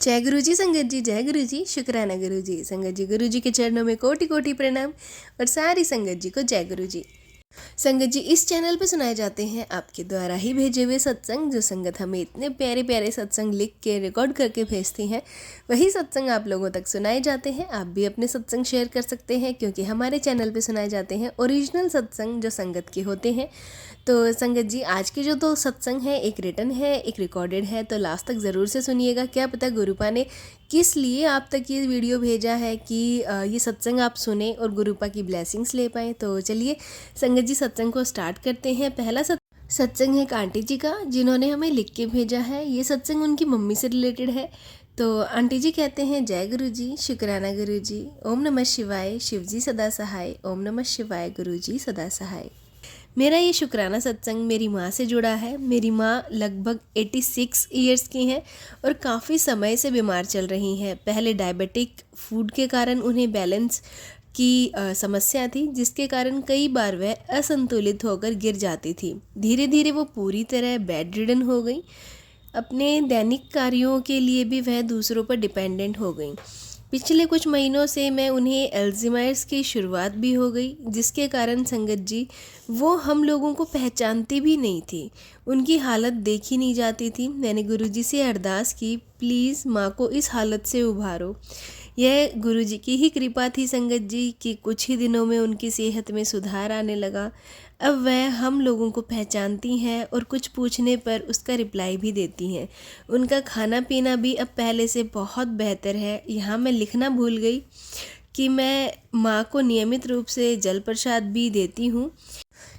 जय गुरु जी संगत जी, जय गुरु जी, शुक्राना गुरु जी। संगत जी, गुरु जी के चरणों में कोटि कोटि प्रणाम और सारी संगत जी को जय गुरु जी। संगत जी, इस चैनल पर सुनाए जाते हैं आपके द्वारा ही भेजे हुए सत्संग। जो संगत हमें इतने प्यारे प्यारे सत्संग लिख के रिकॉर्ड करके भेजती हैं, वही सत्संग आप लोगों तक सुनाए जाते हैं। आप भी अपने सत्संग शेयर कर सकते हैं, क्योंकि हमारे चैनल पे सुनाए जाते हैं ओरिजिनल सत्संग जो संगत के होते हैं। तो संगत जी, आज के जो दो सत्संग हैं, एक रिटन है, एक रिकॉर्डेड है, तो लास्ट तक ज़रूर से सुनिएगा। क्या पता गुरुपा ने किस लिए आप तक ये वीडियो भेजा है कि ये सत्संग आप सुने और गुरुपा की ब्लेसिंग्स ले पाएँ। तो चलिए संगत जी, सत्संग को स्टार्ट करते हैं। पहला सत्संग है एक आंटी जी का, जिन्होंने हमें लिख के भेजा है। ये सत्संग उनकी मम्मी से रिलेटेड है। तो आंटी जी कहते हैं, जय गुरु जी, शुक्राना गुरु जी, ओम नमः शिवाय, शिव जी सदा सहाय, ओम नमः शिवाय, गुरु जी सदा सहाय। मेरा ये शुक्राना सत्संग मेरी माँ से जुड़ा है। मेरी माँ लगभग 86 ईयर्स की हैं और काफ़ी समय से बीमार चल रही हैं। पहले डायबिटिक फूड के कारण उन्हें बैलेंस की समस्या थी, जिसके कारण कई बार वह असंतुलित होकर गिर जाती थी। धीरे धीरे वो पूरी तरह बेड रिडन हो गई। अपने दैनिक कार्यों के लिए भी वह दूसरों पर डिपेंडेंट हो गई। पिछले कुछ महीनों से मैं उन्हें अल्ज़ाइमर्स की शुरुआत भी हो गई, जिसके कारण संगत जी वो हम लोगों को पहचानती भी नहीं थी। उनकी हालत देखी नहीं जाती थी। मैंने गुरुजी से अरदास की, प्लीज़ माँ को इस हालत से उभारो। यह गुरुजी की ही कृपा थी संगत जी कि कुछ ही दिनों में उनकी सेहत में सुधार आने लगा। अब वह हम लोगों को पहचानती हैं और कुछ पूछने पर उसका रिप्लाई भी देती हैं। उनका खाना पीना भी अब पहले से बहुत बेहतर है। यहाँ मैं लिखना भूल गई कि मैं माँ को नियमित रूप से जल प्रसाद भी देती हूँ।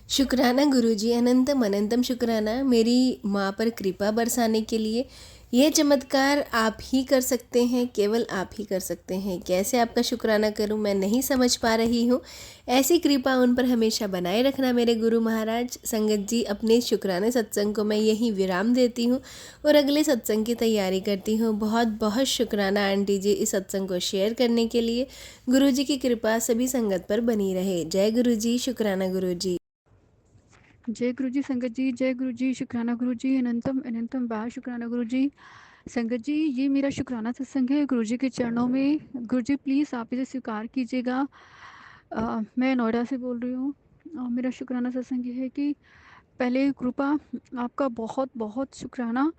शुक्राना गुरुजी, अनंतम अनंतम शुक्राना मेरी माँ पर कृपा बरसाने के लिए। यह चमत्कार आप ही कर सकते हैं, केवल आप ही कर सकते हैं। कैसे आपका शुक्राना करूं मैं नहीं समझ पा रही हूं। ऐसी कृपा उन पर हमेशा बनाए रखना मेरे गुरु महाराज। संगत जी, अपने शुक्राने सत्संग को मैं यहीं विराम देती हूं और अगले सत्संग की तैयारी करती हूं। बहुत बहुत शुक्राना आंटी जी इस सत्संग को शेयर करने के लिए। गुरु जी की कृपा सभी संगत पर बनी रहे। जय गुरु जी, शुक्राना गुरु जी। जय गुरु जी संगत जी, जय गुरु जी, शुक्राना गुरु जी, अनंतम अनंतम बार शुक्राना गुरु जी। संगत जी, ये मेरा शुक्राना सत्संग है गुरु जी के चरणों में। गुरु जी प्लीज़ आप इसे स्वीकार कीजिएगा। मैं नोएडा से बोल रही हूँ। मेरा शुक्राना सत्संग ये है कि पहले कृपा आपका बहुत बहुत शुक्राना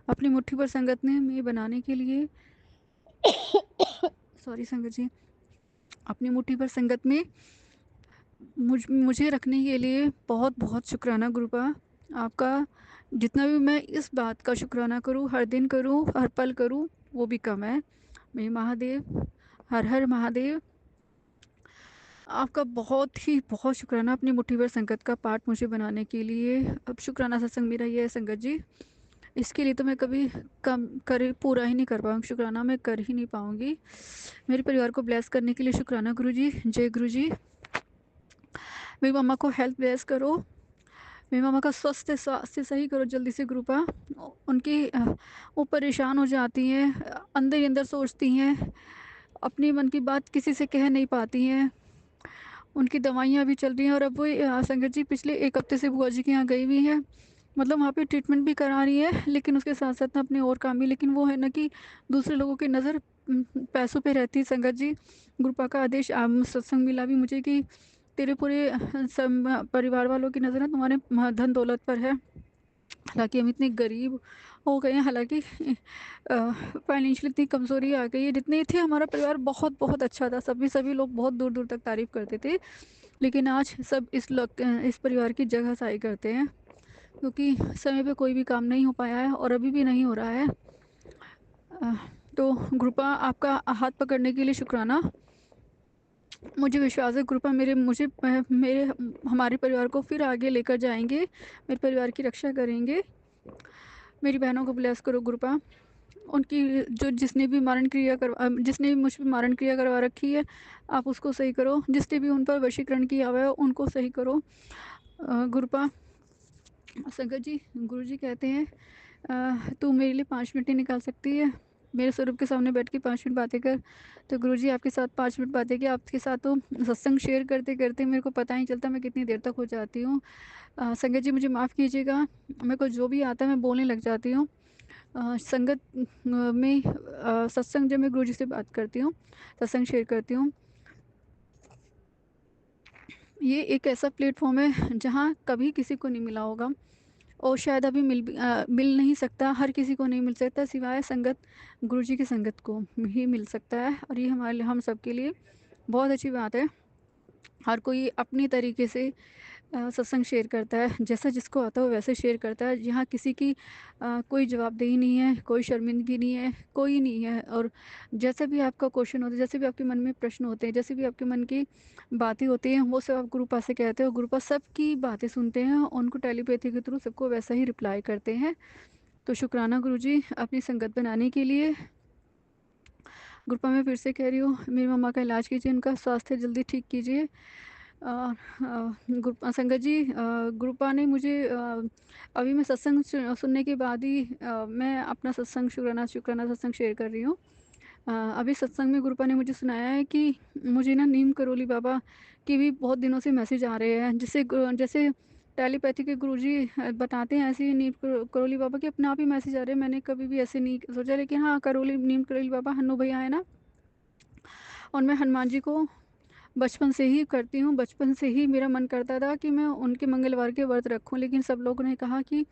अपनी मुट्ठी पर संगत ने मैं बनाने के लिए सॉरी संगत जी, अपनी मुट्ठी पर संगत में मुझे रखने के लिए बहुत बहुत शुक्राना गुरुपा आपका। जितना भी मैं इस बात का शुक्राना करूं, हर दिन करूं, हर पल करूं, वो भी कम है। मैं महादेव, हर हर महादेव। आपका बहुत शुक्राना अपनी मुट्ठी भर संगत का पाठ मुझे बनाने के लिए। अब शुक्राना सत्संग मेरा ये है संगत जी। इसके लिए तो मैं कभी कम कर पूरा ही नहीं कर पाऊँगी, शुक्राना मैं कर ही नहीं पाऊँगी। मेरे परिवार को ब्लेस करने के लिए शुक्राना गुरु जी। जय गुरु जी। मेरी मम्मा को हेल्थ ब्लेस करो। मेरी मामा का स्वास्थ्य सही करो जल्दी से कृपा। उनकी वो परेशान हो जाती हैं, अंदर ही अंदर सोचती हैं, अपनी मन की बात किसी से कह नहीं पाती हैं। उनकी दवाइयाँ भी चल रही हैं और अब वो संगत जी पिछले एक हफ्ते से बुआ जी के यहाँ गई हुई हैं। मतलब वहाँ पे ट्रीटमेंट भी करा रही है, लेकिन उसके साथ साथ ना अपने और काम भी। लेकिन वो है ना कि दूसरे लोगों की नज़र पैसों पे रहती है संगत जी। गुरुपा का आदेश सत्संग मिला भी मुझे कि तेरे पूरे सब परिवार वालों की नज़र ना तुम्हारे धन दौलत पर है। हालांकि हम इतने गरीब हो गए हैं, हालांकि फाइनेंशियल इतनी कमज़ोरी आ गई है। जितने थे हमारा परिवार बहुत बहुत अच्छा था, सभी लोग बहुत दूर दूर तक तारीफ़ करते थे। लेकिन आज सब इस परिवार की जगह साई करते हैं, क्योंकि समय पे कोई भी काम नहीं हो पाया है और अभी भी नहीं हो रहा है। तो कृपा आपका हाथ पकड़ने के लिए शुक्राना। मुझे विश्वास है कृपा मेरे हमारे परिवार को फिर आगे लेकर जाएंगे, मेरे परिवार की रक्षा करेंगे। मेरी बहनों को ब्लेस करो कृपा। उनकी जो जिसने भी मुझ पर मारण क्रिया करवा रखी है, आप उसको सही करो। जिसने भी उन पर वशीकरण किया हुआ है उनको सही करो गुरुपा। संगत जी, गुरु जी कहते हैं तू मेरे लिए 5 मिनट नहीं निकाल सकती है, मेरे स्वरूप के सामने बैठ के 5 मिनट बातें कर। तो गुरु जी आपके साथ 5 मिनट बातें की, आपके साथ तो सत्संग शेयर करते करते मेरे को पता ही चलता मैं कितनी देर तक हो जाती हूँ। संगत जी मुझे माफ़ कीजिएगा, मेरे को जो भी आता है मैं बोलने लग जाती हूँ। संगत में सत्संग जब मैं गुरुजी से बात करती हूँ, सत्संग शेयर करती हूँ, ये एक ऐसा प्लेटफॉर्म है जहाँ कभी किसी को नहीं मिला होगा और शायद अभी मिल नहीं सकता, हर किसी को नहीं मिल सकता सिवाय संगत, गुरुजी की संगत को ही मिल सकता है। और ये हम सबके लिए बहुत अच्छी बात है। हर कोई अपनी तरीके से सत्संग शेयर करता है, जैसा जिसको आता है वो वैसे शेयर करता है। यहाँ किसी की कोई जवाबदेही नहीं है, कोई शर्मिंदगी नहीं है, कोई नहीं है। और जैसे भी आपका क्वेश्चन होता है, जैसे भी आपके मन में प्रश्न होते हैं, जैसे भी आपके मन की बातें होती हैं, वो सब आप गुरुपा से कहते हो, गुरुपा सबकी बातें सुनते हैं, उनको टेलीपैथी के थ्रू सबको वैसा ही रिप्लाई करते हैं। तो शुक्राना गुरुजी अपनी संगत बनाने के लिए। गुरुपा मैं फिर से कह रही हूँ, मेरी मम्मा का इलाज कीजिए, उनका स्वास्थ्य जल्दी ठीक कीजिए। संगत जी, गुरुपा ने मुझे अभी मैं सत्संग सुनने के बाद ही मैं अपना सत्संग शुक्राना शुक्राना सत्संग शेयर कर रही हूँ। अभी सत्संग में गुरुपा ने मुझे सुनाया है कि मुझे ना नीम करोली बाबा के भी बहुत दिनों से मैसेज आ रहे हैं, जिससे जैसे टेलीपैथी के गुरुजी बताते हैं, ऐसे ही नीम करोली बाबा के अपने आप ही मैसेज आ रहे हैं। मैंने कभी भी ऐसे नहीं सोचा, लेकिन हाँ, नीम करोली बाबा हन्नू भैया है ना, और मैं हनुमान जी को बचपन से ही करती हूँ। बचपन से ही मेरा मन करता था कि मैं उनके मंगलवार के व्रत रखूँ, लेकिन सब लोगों ने कहा कि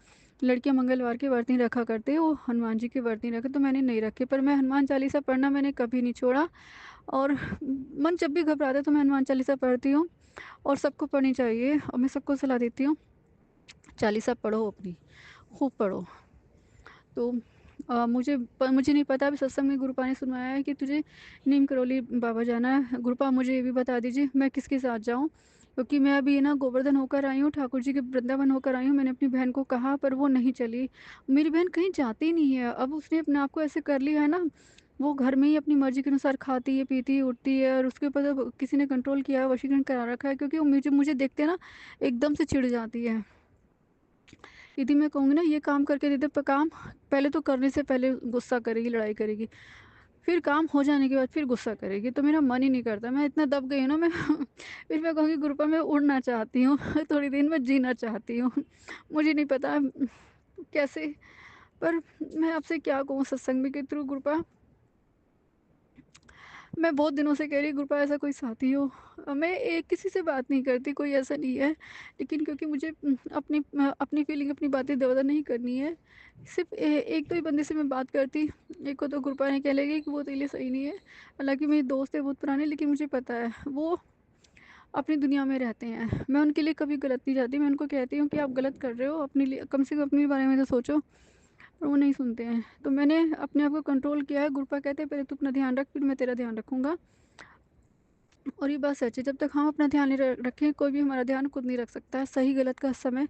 लड़कियां मंगलवार के व्रत नहीं रखा करते, वो हनुमान जी के व्रत नहीं रखे, तो मैंने नहीं रखे। पर मैं हनुमान चालीसा पढ़ना मैंने कभी नहीं छोड़ा, और मन जब भी घबराता है तो मैं हनुमान चालीसा पढ़ती हूँ, और सबको पढ़नी चाहिए। और मैं सबको सलाह देती हूँ, चालीसा पढ़ो, अपनी खूब पढ़ो। तो मुझे नहीं पता, अभी सत्संग में गुरुपा ने सुनाया है कि तुझे नीम करोली बाबा जाना है। गुरुपा मुझे ये भी बता दीजिए मैं किसके साथ जाऊं, क्योंकि मैं अभी ना गोवर्धन होकर आई हूँ, ठाकुर जी के वृंदावन होकर आई हूँ। मैंने अपनी बहन को कहा पर वो नहीं चली। मेरी बहन कहीं जाती नहीं है, अब उसने अपने आप को ऐसे कर लिया है ना, वो घर में ही अपनी मर्जी के अनुसार खाती है, पीती है, उठती है, और उसके ऊपर तो किसी ने कंट्रोल किया है, वशीकरण करा रखा है, क्योंकि वो मुझे मुझे देखते ना एकदम से चिढ़ जाती है। यदि मैं कहूँगी ना ये काम करके दे दे, पर काम पहले तो करने से पहले गुस्सा करेगी, लड़ाई करेगी, फिर काम हो जाने के बाद फिर गुस्सा करेगी। तो मेरा मन ही नहीं करता, मैं इतना दब गई हूँ ना मैं फिर मैं कहूँगी गुरुपा मैं उड़ना चाहती हूँ थोड़ी दिन में जीना चाहती हूँ मुझे नहीं पता कैसे, पर मैं आपसे क्या कहूँ सत्संग में के थ्रू गुरुपा, मैं बहुत दिनों से कह रही गुरुपा ऐसा कोई साथी हो। मैं एक किसी से बात नहीं करती, कोई ऐसा नहीं है, लेकिन क्योंकि मुझे अपनी फीलिंग, अपनी बातें दबा नहीं करनी है, सिर्फ एक दो ही बंदे से मैं बात करती। एक को तो गुरुपा ने कह लेगी कि वो तेरे लिए सही नहीं है, हालांकि मेरे दोस्त है बहुत पुराने, लेकिन मुझे पता है वो अपनी दुनिया में रहते हैं। मैं उनके लिए कभी गलत नहीं चाहती, मैं उनको कहती हूँ कि आप गलत कर रहे हो, अपने लिए कम से कम अपने बारे में तो सोचो, पर वो नहीं सुनते हैं। तो मैंने अपने आप को कंट्रोल किया है। गुरुपा कहते हैं पहले तू अपना ध्यान रख, फिर मैं तेरा ध्यान रखूंगा। और ये बात सच है, जब तक हम अपना ध्यान नहीं रखें, कोई भी हमारा ध्यान खुद नहीं रख सकता है। सही गलत का समय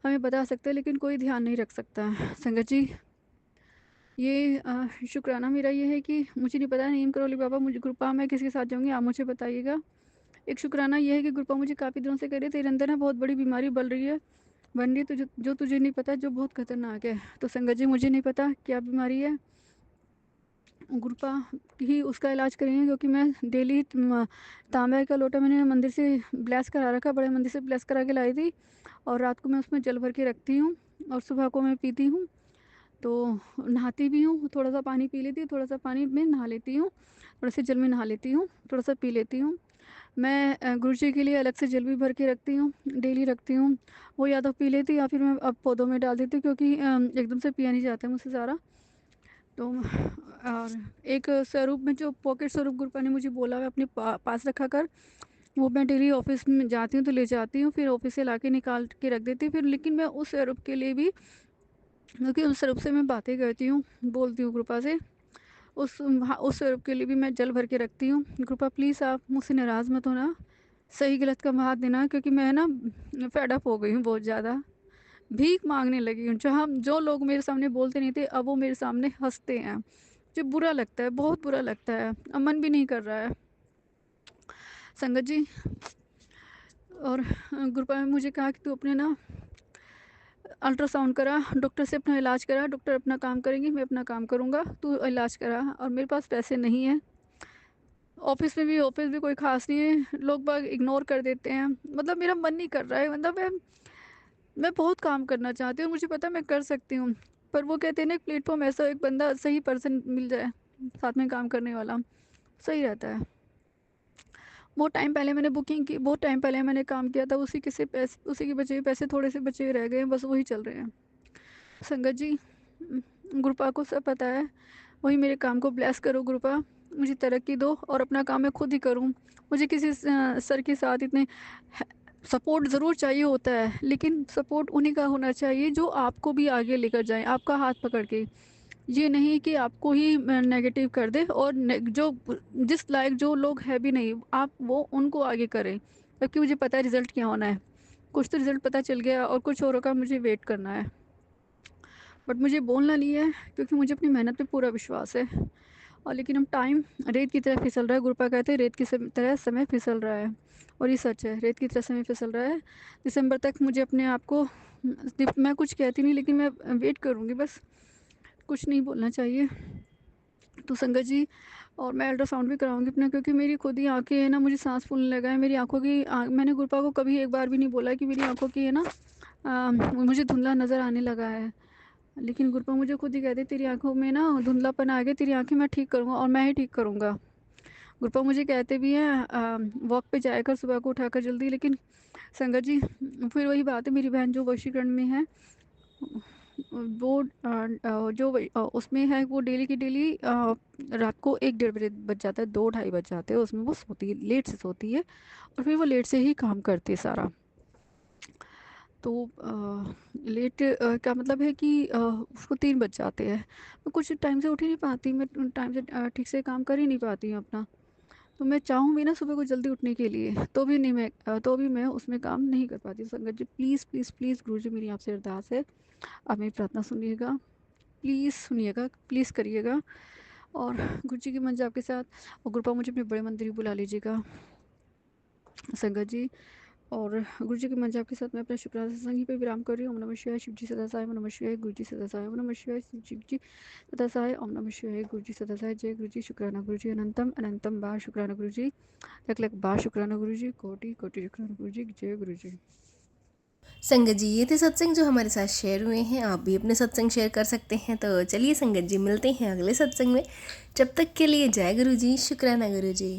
हमें बता सकते हैं, लेकिन कोई ध्यान नहीं रख सकता है। संगत जी, ये शुक्राना मेरा ये है कि मुझे नहीं पता नीम करोली बाबा मुझे कृपा मैं किसके साथ जाऊंगी, आप मुझे बताइएगा। एक शुक्राना ये है कि कृपा मुझे काफ़ी दिनों से कह रही है तेरे अंदर ना बहुत बड़ी बीमारी बढ़ रही है, बन रही है, जो तुझे नहीं पता, जो बहुत खतरनाक है। तो संगत जी, मुझे नहीं पता क्या बीमारी है, गुरुपा ही उसका इलाज करेंगे, क्योंकि मैं डेली तांबे का लोटा मैंने मंदिर से ब्लेस करा रखा, बड़े मंदिर से ब्लेस करा के लाई थी, और रात को मैं उसमें जल भर के रखती हूँ, और सुबह को मैं पीती हूँ। तो नहाती भी हूँ, थोड़ा सा पानी पी लेती हूँ, थोड़ा सा पानी में नहा लेती हूँ, थोड़ा सा जल में नहा लेती हूँ, थोड़ा सा पी लेती हूँ। मैं गुरु जी के लिए अलग से जल भी भर के रखती हूँ, डेली रखती हूँ। वो या तो पी लेती हूँ या फिर मैं अब पौधों में डाल देती हूँ, क्योंकि एकदम से पिया नहीं जाता है मुझसे सारा। तो और एक स्वरूप में जो पॉकेट स्वरूप गुरुपा ने मुझे बोला है अपने पास रखा कर, वो मैं डेली ऑफिस में जाती हूँ तो ले जाती हूँ, फिर ऑफिस से लाके निकाल के रख देती हूँ। फिर लेकिन मैं उस स्वरूप के लिए भी, क्योंकि उस स्वरूप से मैं बातें करती हूँ, बोलती हूँ कृपा से, उस स्वरूप के लिए भी मैं जल भर के रखती हूँ। कृपा प्लीज़ आप मुझसे नाराज़ मत होना, सही गलत का बात देना, क्योंकि मैं ना फेड अप हो गई हूँ बहुत ज़्यादा, भीख मांगने लगी हूँ। जो लोग मेरे सामने बोलते नहीं थे, अब वो मेरे सामने हंसते हैं, जो बुरा लगता है, बहुत बुरा लगता है, अब मन भी नहीं कर रहा है। संगत जी, और गुरुपा ने मुझे कहा कि तू अपने ना अल्ट्रासाउंड करा, डॉक्टर से अपना इलाज करा, डॉक्टर अपना काम करेंगे, मैं अपना काम करूँगा, तू इलाज करा। और मेरे पास पैसे नहीं है, ऑफिस भी कोई ख़ास नहीं है, लोग बाग इग्नोर कर देते हैं, मतलब मेरा मन नहीं कर रहा है, मतलब मैं बहुत काम करना चाहती हूँ, मुझे पता है मैं कर सकती हूँ, पर वो कहते हैं ना, एक प्लेटफॉर्म ऐसा, एक बंदा सही पर्सन मिल जाए साथ में काम करने वाला, सही रहता है। बहुत टाइम पहले मैंने बुकिंग की, बहुत टाइम पहले मैंने काम किया था, उसी के से पैसे, उसी के बचे हुए पैसे थोड़े से बचे हुए रह गए हैं, बस वही चल रहे हैं। संगत जी, गुरुपा को सब पता है, वही मेरे काम को ब्लेस करो गुरुपा, मुझे तरक्की दो और अपना काम मैं खुद ही करूं। मुझे किसी सर के साथ इतने सपोर्ट ज़रूर चाहिए होता है, लेकिन सपोर्ट उन्हीं का होना चाहिए जो आपको भी आगे लेकर जाए, आपका हाथ पकड़ के। ये नहीं कि आपको ही नेगेटिव कर दे, और जो जिस लायक जो लोग है भी नहीं, आप वो उनको आगे करें, क्योंकि मुझे पता है रिज़ल्ट क्या होना है। कुछ तो रिज़ल्ट पता चल गया और कुछ औरों का मुझे वेट करना है, बट मुझे बोलना नहीं है क्योंकि मुझे अपनी मेहनत पे पूरा विश्वास है। और लेकिन हम टाइम रेत की तरह फिसल रहा है, गुरुपा कहते हैं रेत की तरह समय फिसल रहा है, और ये सच है, रेत की तरह समय फिसल रहा है। दिसंबर तक मुझे अपने आप को, मैं कुछ कहती नहीं लेकिन मैं वेट करूँगी बस, कुछ नहीं बोलना चाहिए। तो संगत जी, और मैं अल्ट्रासाउंड भी कराऊंगी अपना, क्योंकि मेरी खुद ही आंखें है ना, मुझे सांस फूलने लगा है मेरी आंखों की। मैंने गुरुपा को कभी एक बार भी नहीं बोला कि मेरी आंखों की है ना, मुझे धुंधला नज़र आने लगा है, लेकिन गुरुपा मुझे खुद ही कहते तेरी आंखों में ना धुंधलापन आ गया, तेरी आंखें मैं ठीक करूँगा और मैं ही ठीक करूँगा। गुरुपा मुझे कहते भी हैं वॉक पे जाया कर सुबह को उठाकर जल्दी, लेकिन संगत जी फिर वही बात है, मेरी बहन जो वशीकरण में है, वो उसमें है, वो डेली की डेली रात को 1-1:30 बजे बज जाता है, 2-2:30 बज जाते हैं उसमें, वो सोती है, लेट से सोती है, और फिर वो लेट से ही काम करती है सारा। तो लेट का मतलब है कि उसको 3 बज जाते हैं। मैं कुछ टाइम से उठ ही नहीं पाती, मैं टाइम से ठीक से काम कर ही नहीं पाती हूँ अपना। तो मैं चाहूँ भी ना सुबह को जल्दी उठने के लिए, तो भी नहीं, तो भी मैं उसमें काम नहीं कर पाती। संगत जी प्लीज़ प्लीज़ प्लीज़, गुरु जी मेरी आपसे अरदास है, आप मेरी प्रार्थना सुनिएगा, प्लीज़ सुनिएगा, प्लीज़ करिएगा। और गुरु जी की मंज़ आपके साथ, और गुरुपा मुझे अपने बड़े मंदिर ही बुला लीजिएगा संगत जी। और गुरु जी की मंज़ आपके साथ मैं अपना शुक्राना सत्संग यहीं पे विराम कर रही हूँ। ओम नमः शिवाय, शिव जी सदा सहाय, ओम नमः शिवाय, गुरु जी सदा सहाय, ओम नमः शिवाय, शिव जी सदा सहाय, ओम नमः शिवाय, गुरु जी सदा सहाय। जय गुरु जी, शुक्राना गुरु जी, अनंतम अनंतम बार शुक्राना गुरु जी, लख लख बार शुक्राना गुरु जी, कोटि कोटि शुक्राना गुरु जी, जय गुरु जी। संगत जी, ये थे सत्संग जो हमारे साथ शेयर हुए हैं। आप भी अपने सत्संग शेयर कर सकते हैं। तो चलिए संगत जी, मिलते हैं अगले सत्संग में। जब तक के लिए जय गुरु जी, शुक्राना गुरु जी।